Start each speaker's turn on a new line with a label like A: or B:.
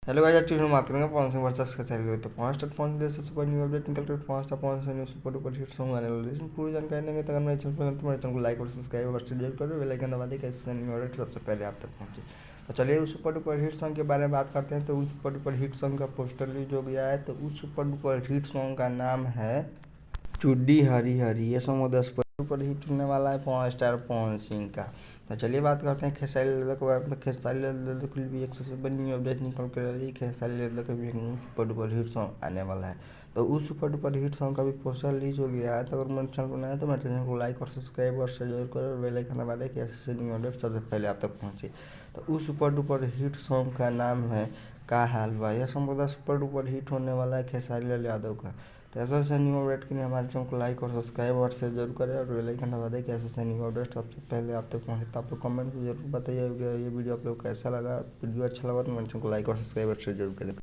A: Hello guys, आज हम बात करेंगे पवन सिंह वर्सेस खेसारी। तो 5 से सुपर न्यू अपडेट निकल कर 5 Pawan Singh super duper hit song आने वाले हैं। इसमें पूरी जानकारी देंगे। तो अगर मेरे चैनल पर तो मेरे चैनल को लाइक और सब्सक्राइब और शेयर करो, बेल आइकन दबा दें कैसे न्यू अपडेट सबसे पहले आप तक पहुंचे। तो चलिए उस सुपर डुपर हिट सॉन्ग के बारे में बात करते हैं। तो उस सुपर डुपर हिट सॉन्ग का पोस्टर रिलीज हो गया है। तो उस सुपर डुपर हिट सॉन्ग का नाम है चुड्डी हरी हरी। ये सॉन्ग 10 पर हिट होने वाला है 5 स्टार पवन सिंह का। तो चलिए बात करते हैं खेसारी लाल के बारे में। खेसारी लाल के लिए भी एक सबसे बड़ी न्यू अपडेट निकल कर आ रही है। खेसारी लाल का भी एक सुपर डुपर हिट सॉन्ग आने वाला है। तो उस सुपर डुपर हिट सॉन्ग का भी पोस्टर रिलीज हो गया है। तो अगर मेरे चैनल बनाया तो मेरे चैनल को लाइक और सब्सक्राइब और शेयर जरूर करो, बेल आइकन दबा दें कि ऐसे न्यू अपडेट सबसे पहले आप तक पहुँचे। तो उस सुपर डुपर हिट सॉन्ग का नाम है का हाल बा। यह सॉन्ग सुपर डुपर हिट होने वाला है खेसारी लाल यादव का। तो ऐसा ऐसा न्यू अपडेट के लिए हमारे चैनल को लाइक और सब्सक्राइब और शेयर जरूर करें और बेल आइकन दबा दें कि ऐसे ऐसे न्यू अपडेट सबसे पहले आप तक पहुँचे। तो आप लोग कमेंट में जरूर बताइए ये वीडियो आप लोग कैसा लगा। वीडियो अच्छा लगा तो मेरे चैनल को लाइक और सब्सक्राइब और शेयर जरूर करें।